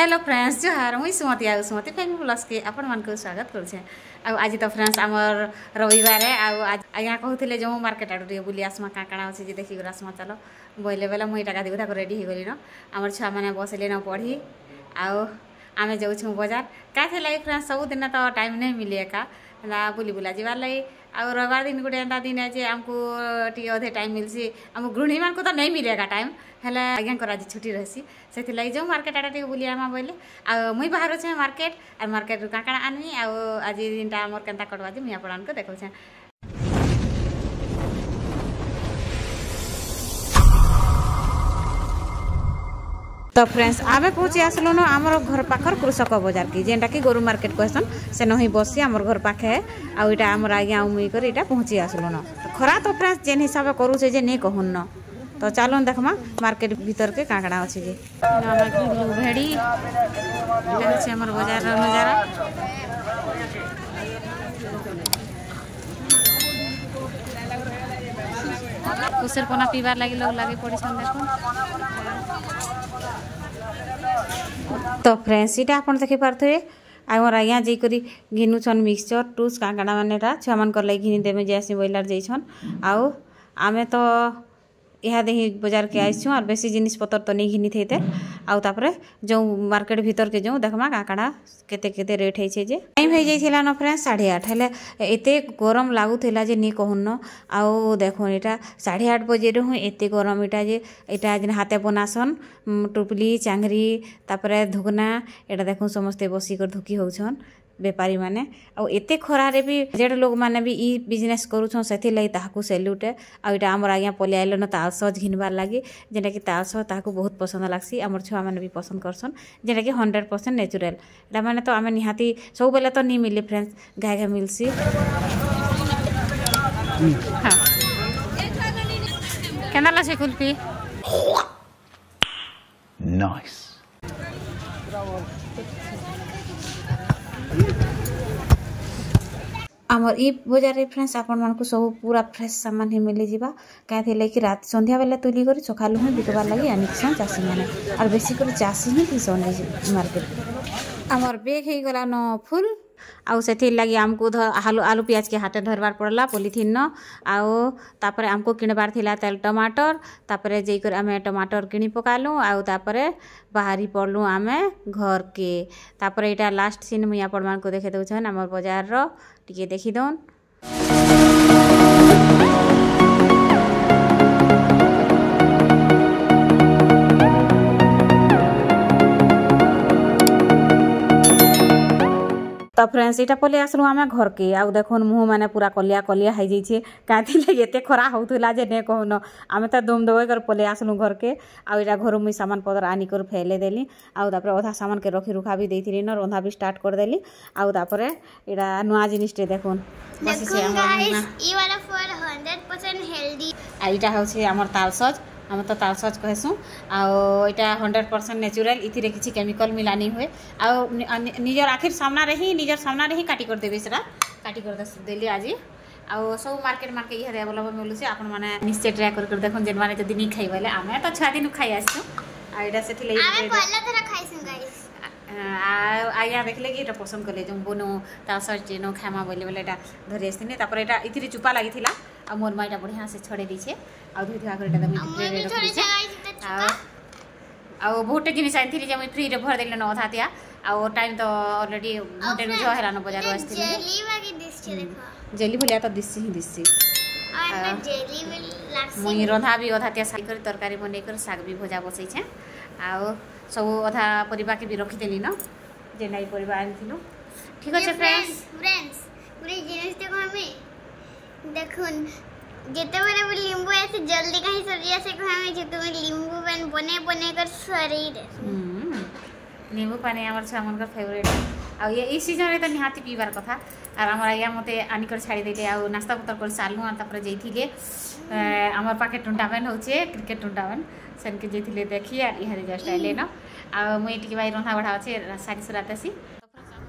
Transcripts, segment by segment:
Hello friends जोहार मुई सुमति आउ सुमति फैमिली ब्लॉग्स के आपण मान को स्वागत करुछे। आज तो फ्रेंड्स आमर रविवार आज आज्ञा कहते जो मार्केट आड़े बुली आसमा क्या काଣା अच्छे जे देखिक आसमा चलो बोले बेले मुई टाका दिगुधा रेडी हो गली न आमर छुआ मैंने बसले न पढ़ी आमे जाऊँ बजार क्या लगे फ्रेंड्स सब दिन तो टाइम नहीं मिले एका बुली बुला जीवार लगे आ रविवार दिन गोटे एंता दिन है जे आमको टी अधे टाइम मिलसी आम गृहिणी मान को तो नहीं मिलेगा टाइम हेल्ला आज्ञा आज छुट्टी रही से लगे जो मार्केट आड़े बुली आमा बोले आ मुई बाहर छे मार्केट और मार्केट क्या काଣା आनमी आज दिनटा मोर केनता कटवा जे मुई आपण को देखौ छे। तो फ्रेंड्स आमे पहुँची आसलु न आमर घर पाखर कृषक बाजार की जेनटा कि गोरु मार्केट कहसन से नही बसी आमर घर पाखे आईटा आमर आज्ञा मुई कर इटा पहुँची आसलु न खरा तो फ्रेंड्स जेन हिसाब करूचे जे नहीं कहून न तो चलो देखमा मार्केट भीतर के काकड़ा अच्छे जे भेड़ी आमर बाजार नजारा कुसर पना पीबार लगी लोग लगे पड़ी देखो। तो फ्रेंड्स इटा आप देखी पारे आमर आज्ञा जाकर घिनुछन मिक्सचर टूस काकड़ा मैंने छुआ मान लगे घिनी देवे जैसी बोलार जाइछन आमे तो यहाँ दे बाजार के आईसु और बेसी जिनिस पतर तो नहीं घिनी थे आउे जो मार्केट भीतर के जो देखमा काकड़ा केते केते रेट है जे टाइम हो जाइला न फ्रेंड्स 8:30 हेले एते गरम लागुला जे नहीं कहून आउ देखो यहाँ 8:30 बजे हूँ एते गरम इटा जे इटा जेन हाथे बनासन टुपली चांगरी तापर धुकना एटा देखो समस्ते बसिकर धुकी होछन बेपारी माने आ एते खरारे भी जेड लोग माने भी ई बिजनेस करूछन सेथि लई ताहाकू सैल्यूट आ इटा हमर आज्ञा पले आइलो न ताल सज घिनबार लागी जेटा कि ताल सज ताहाकू बहुत पसंद लागसी हमर छुआ माने भी पसंद करसन जेटा कि 100% नेचुरल एटा माने तो आमे निहाती सब बेले तो नहीं मिले फ्रेंड्स गाय गाय मिलसी। हां केना लासे कुल्फी नाइस आमर ई बजार रे फ्रेंड्स आपण मान को सब पूरा फ्रेश सामान ही मिली जीवा काहे कि रात संध्या बेले तुली कर सकालु ही बिकबार लगी आनिसन चासी माने और बेसी कर चासी ही किसन मार्केट आमर बेग हे गला न फुल आउ से लगी आमको आलू प्याज के हाथे धरबार पड़ला पॉलिथिन न आउ तापर आमको किणबार थिला तेल टमाटर तापर जेकर आमे टमाटर किणी पकालु आउ तापर बाहरी पड़लु आमे घर के तापर एटा लास्ट सीन मुई आपण मान को देखे दउछन हमर बाजार रो टिके देखि दोन। तो फ्रेंड्स इटा पले आसलु आमे घर के आउ देखुन मुँह मैंने पूरा कलिया कलिया हो जाइए कहीं एते खरा होता जे नहीं कहून आमे तो दम दबे कर पले आसलु घर के आईटा घर मुई सामान पतर आनिकर फैले देली आउे अधा सामान के रखी रुखा भी देती न रंधा भी स्टार्ट कर देली आउे इटा नुआ जिनिसटे देखुन इटा हूँ आमर तालसज आम तो तालसज कहसुँ आईटा 100% नेचुरल इथिरे किसी केमिकल मिला नहीं हुए आ निजर आखिर सामना रही निजर सामना रही काटी कर देबे सेटा काटी कर देली आज आउ सब मार्केट मार्केट ये अवेलेबल मिलूँ आपण मैंने निश्चय ट्राए कर देखो जेन मैंने जब नहीं खाइबे आमे तो छुआ दिन खाई आसु आईटा से आया देखले कि ये पसंद कले जो बोनो तालसज जेनो खामा बोले बोले धरी आसनी तापर एटा इथिरे चुपा लगी थिला आ मोर माइटा बढ़िया से छड़े दीछे आ धुई धुआ कर एटा दमी रख दीछे आ बहुत जिनिस आनी जे फ्री रे भर देले न अधा तिया आ टाइम तो ऑलरेडी घंटे नु जो हेला न बाजार आस्ती जेली वागी दिसछे देखो जेली भलिया तो दिससी ही दिससी आ जेली विल लागसी मुई रंधा भी अधा तिया साई कर तरकारी बनै कर साग भी भजा बसै छे आ सब अधा परिबा के भी रखी देली न जे नै परिबा आनथिलु ठीक আছে फ्रेंड्स पूरी जिनिस देखो हमें देखुन जेते बेले भी नींबू ऐसे जल्दी कहीं सरिया से हमें जे तुम नींबू पानी बने बने कर शरीर नींबू पानी हमर छमन का फेवरेट आ ये ई सीजन रे त निहाती पीबार कथा और हमर आया मते आनी कर छाड़ी देले आ नाश्ता पतर कर सालनु आ तापर जइथिले हमर पाके टूर्नामेंट होचे क्रिकेट टूर्नामेंट सन के जइथिले देखी आ इहारे जस्ट आइले न आ मुई टिके भाई रंधा बढ़ा छे सारी सुरातासी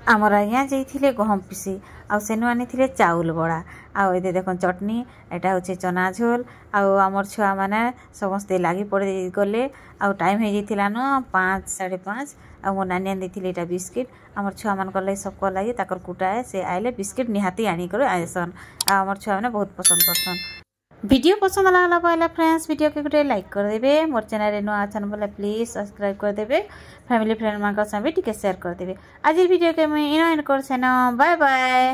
आमर आज्ञा जाइए गहम पिसी आउ सेनु आनी चाउल बड़ा आउ ये देख चटनी एटा हूँ चना झोल आमर छुआ मैंने समस्ते लगी पड़े गले आउ टाइम हो जाता न 5 साढ़े 5 आ मो नानी आनी देती बिस्किट आमर छुआ मान लगे सबको लगे ताकर कुटाए से आइले बिस्किट निहाती आनिक आएसन आमर छुआ मैंने बहुत पसंद करसन। वीडियो पसंद लगला पहले फ्रेंड्स वीडियो के गोटे लाइक करदेवे मोर चैनल नुआ अच्छा बोले प्लीज सब्सक्राइब करदेवे फैमिली फ्रेंड मान भी टिके शेयर करदेवे। आज वीडियो के मुझे इन कर बाय बाय।